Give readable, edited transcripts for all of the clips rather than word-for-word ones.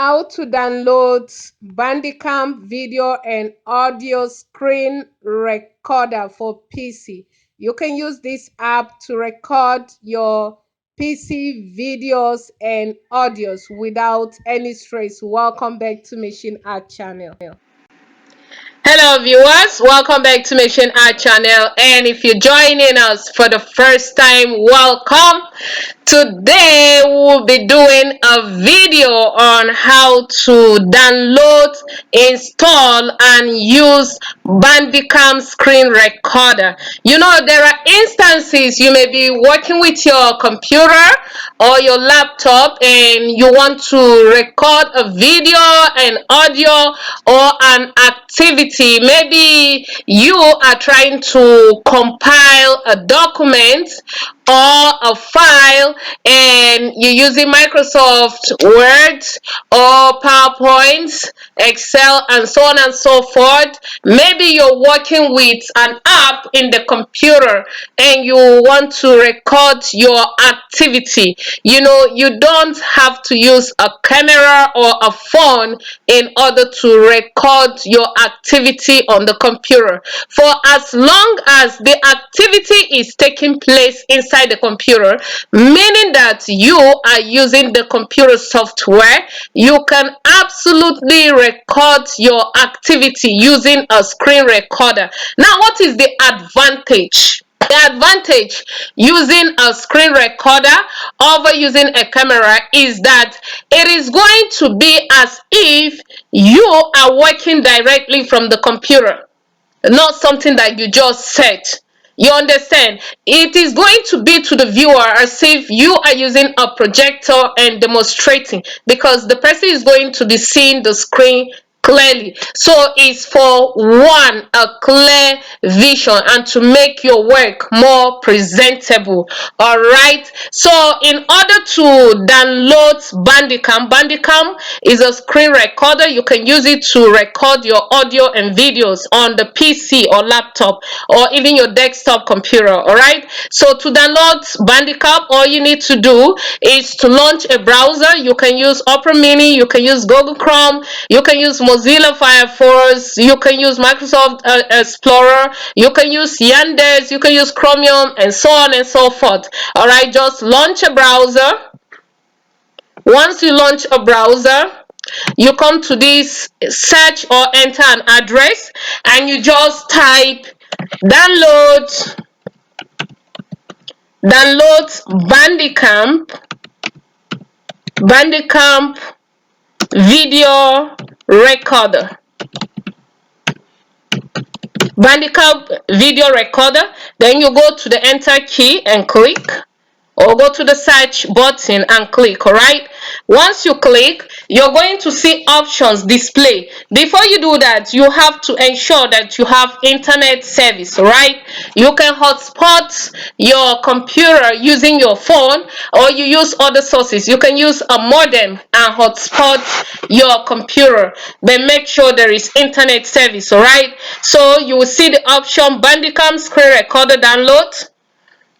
How to download Bandicam video and audio screen recorder for PC. You can use this app to record your PC videos and audios without any stress. Welcome back to Machine Art Channel. Hello viewers, welcome back to Machine Art Channel, and if you're joining us for the first time, welcome. Today we'll be doing a video on how to download, install and use Bandicam screen recorder. You know, there are instances you may be working with your computer or your laptop and you want to record a video, an audio or an activity. Maybe you are trying to compile a document or a file and you're using Microsoft Word or PowerPoint, Excel and so on and so forth. Maybe you're working with an app in the computer and you want to record your activity. You know, you don't have to use a camera or a phone in order to record your activity on the computer. For as long as the activity is taking place inside the computer, meaning that you are using the computer software, you can absolutely record your activity using a screen recorder. Now, what is the advantage? The advantage using a screen recorder over using a camera is that it is going to be as if you are working directly from the computer, not something that you just set. You understand? It is going to be to the viewer as if you are using a projector and demonstrating, because the person is going to be seeing the screen clearly. So it's for one, a clear vision and to make your work more presentable. All right, so in order to download Bandicam is a screen recorder. You can use it to record your audio and videos on the PC or laptop or even your desktop computer. All right, so to download Bandicam, all you need to do is to launch a browser. You can use Opera Mini, you can use Google Chrome, you can use Mozilla Firefox, you can use Microsoft Explorer, you can use Yandex, you can use Chromium and so on and so forth. All right, just launch a browser. Once you launch a browser, you come to this search or enter an address and you just type download Bandicam video recorder. Bandicam video recorder. Then you go to the enter key and click, or go to the search button and click. All right, once you click, you're going to see options display. Before you do that, you have to ensure that you have internet service. All right, you can hotspot your computer using your phone, or you use other sources. You can use a modem and hotspot your computer, but make sure there is internet service. All right, so you will see the option Bandicam screen recorder download.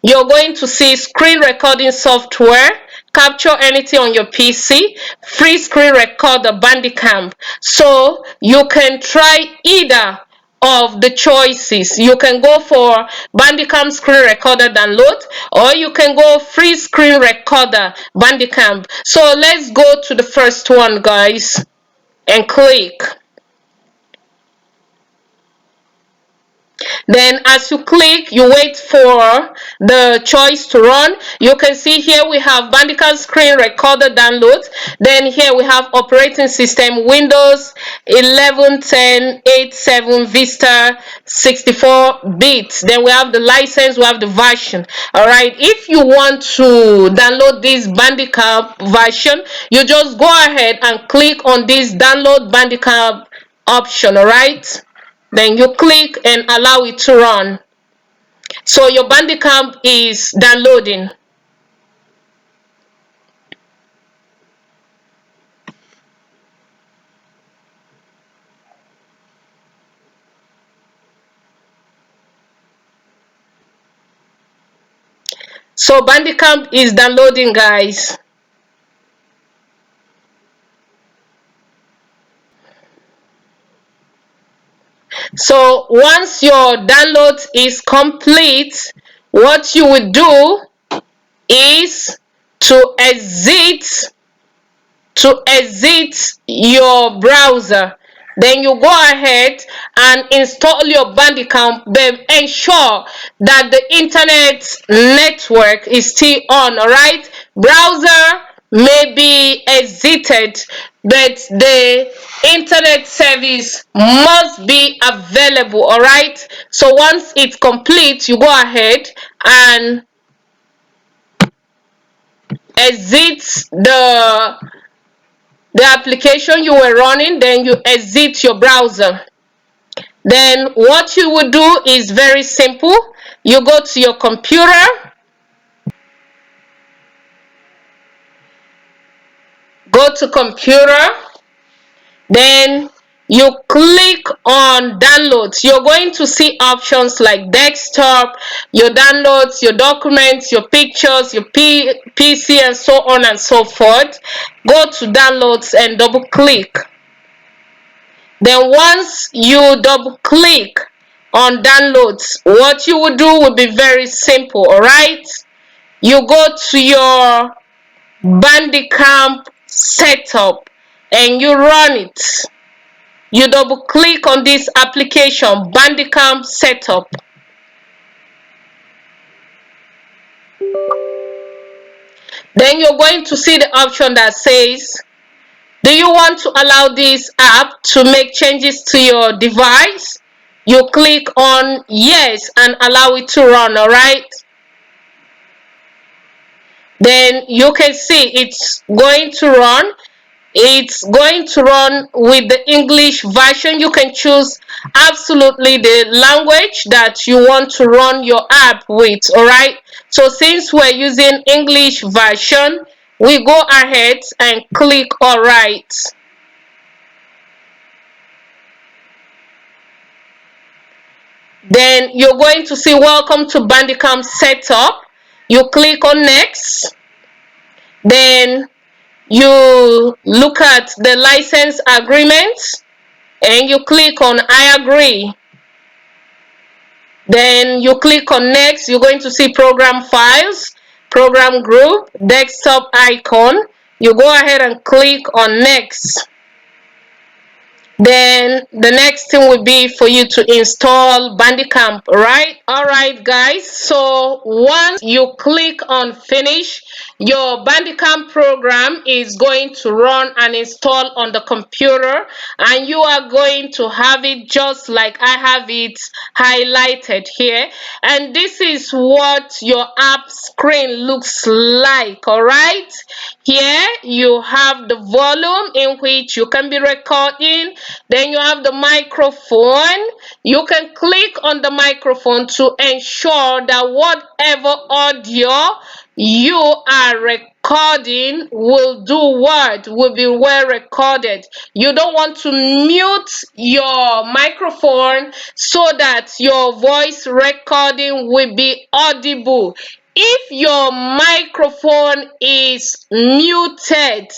You're going to see screen recording software, capture anything on your PC, free screen recorder Bandicam. So you can try either of the choices. You can go for Bandicam screen recorder download, or you can go free screen recorder Bandicam. So let's go to the first one, guys, and click. Then as you click, you wait for the choice to run. You can see here we have Bandicam screen recorder download. Then here we have operating system Windows 11, 10, 8, 7, Vista 64 bits. Then we have the license, we have the version. All right, if you want to download this Bandicam version, you just go ahead and click on this download Bandicam option. All right, then you click and allow it to run. So your Bandicam is downloading. So Bandicam is downloading, guys. So once your download is complete, what you will do is to exit your browser. Then you go ahead and install your Bandicam, but ensure that the internet network is still on. All right, browser may be exited, but the internet service must be available. All right, so once it's complete, you go ahead and exit the application you were running, then you exit your browser. Then what you would do is very simple. You go to your computer, go to computer, then you click on downloads. You're going to see options like desktop, your downloads, your documents, your pictures, your PC, and so on and so forth. Go to downloads and double click. Then once you double click on downloads, what you will do will be very simple. All right, you go to your Bandicam setup and you run it. You double click on this application, Bandicam setup. Then you're going to see the option that says, do you want to allow this app to make changes to your device? You click on yes and allow it to run. All right, then you can see it's going to run. It's going to run with the English version. You can choose absolutely the language that you want to run your app with. All right, so since we're using English version, we go ahead and click all right. Then you're going to see welcome to Bandicam setup. You click on next. Then you look at the license agreement and you click on I agree. Then you click on next. You're going to see program files, program group, desktop icon. You go ahead and click on next. Then the next thing will be for you to install Bandicam, right? All right, guys, so once you click on finish, your Bandicam program is going to run and install on the computer, and you are going to have it just like I have it highlighted here. And this is what your app screen looks like. All right, here you have the volume in which you can be recording. Then you have the microphone. You can click on the microphone to ensure that whatever audio you are recording will do what? Will be well recorded. You don't want to mute your microphone so that your voice recording will be audible. If your microphone is muted,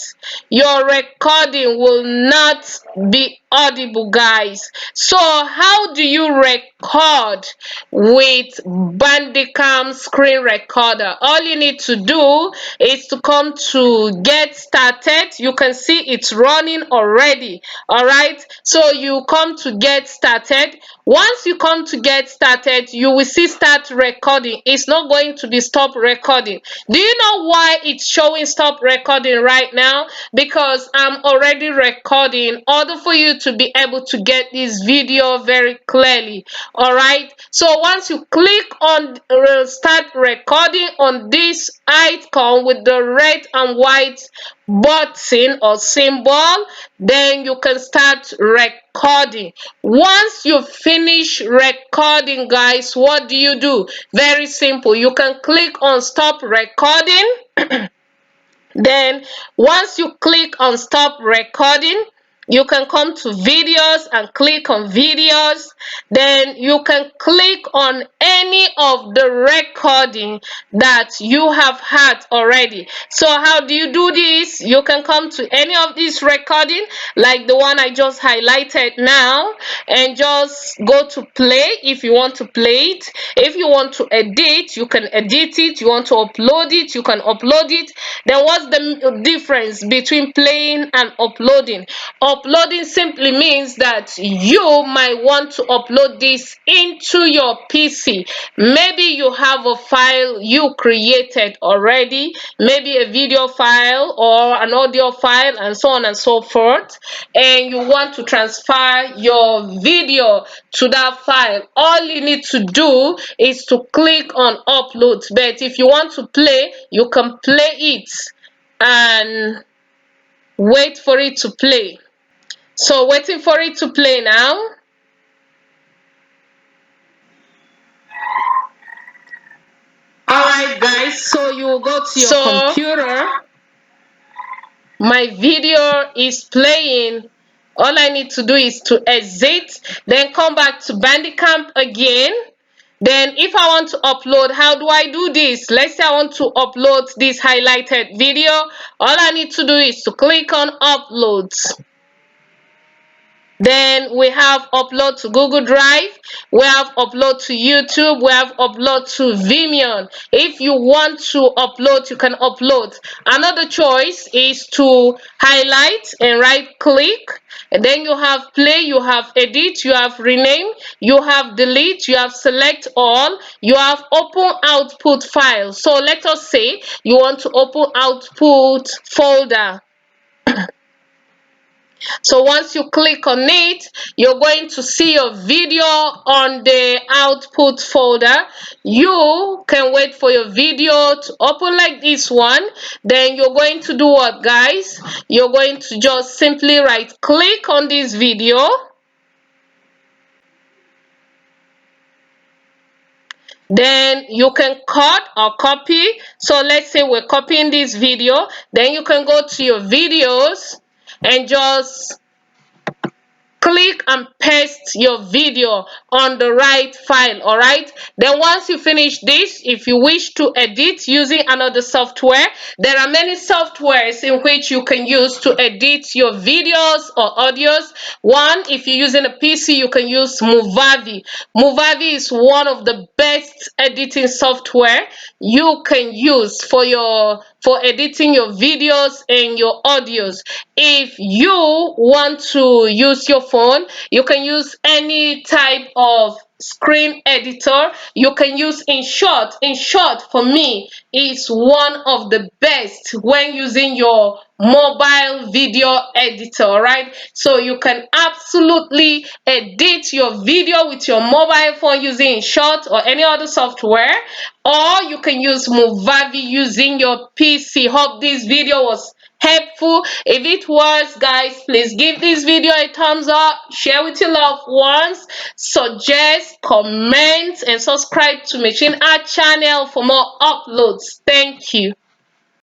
your recording will not be audible, guys. So how do you record with Bandicam screen recorder? All you need to do is to come to get started. You can see it's running already. All right, so you come to get started. Once you come to get started, you will see start recording. It's not going to be stop recording. Do you know why it's showing stop recording right now? Because I'm already recording in order for you to be able to get this video very clearly. All right, so once you click on start recording on this icon with the red and white button or symbol, then you can start recording. Once you finish recording, guys, what do you do? Very simple. You can click on stop recording. Then once you click on stop recording, You can come to videos and click on videos. Then you can click on any of the recording that you have had already. So how do you do this? You can come to any of these recording, like the one I just highlighted now, and just go to play if you want to play it. If you want to edit, you can edit it. You want to upload it, you can upload it. Then what's the difference between playing and uploading? Uploading simply means that you might want to upload this into your PC. Maybe you have a file you created already, maybe a video file or an audio file, and so on and so forth, and you want to transfer your video to that file. All you need to do is to click on upload. But if you want to play, you can play it and wait for it to play. So waiting for it to play now. Alright guys, so you will go to your computer. My video is playing. All I need to do is to exit, then come back to Bandicam again. Then if I want to upload, how do I do this? Let's say I want to upload this highlighted video. All I need to do is to click on uploads. Then we have upload to Google Drive, we have upload to YouTube, we have upload to Vimeo. If you want to upload, you can upload. Another choice is to highlight and right click, and then you have play, you have edit, you have rename, you have delete, you have select all, you have open output file. So let us say you want to open output folder. So once you click on it, you're going to see your video on the output folder. You can wait for your video to open like this one. Then you're going to do what, guys? You're going to just simply right click on this video. Then you can cut or copy. So let's say we're copying this video. Then you can go to your videos and just click and paste your video on the right file. All right, then once you finish this, if you wish to edit using another software, there are many softwares in which you can use to edit your videos or audios. One, if you're using a PC, you can use Movavi. Movavi is one of the best editing software you can use for editing your videos and your audios. If you want to use your phone, you can use any type of screen editor. You can use InShot. InShot for me is one of the best when using your mobile video editor. Right, so you can absolutely edit your video with your mobile phone using InShot or any other software, or you can use Movavi using your PC. Hope this video was helpful. If it was, guys, please give this video a thumbs up, share with your loved ones, suggest, comment, and subscribe to Machine Art channel for more uploads. Thank you.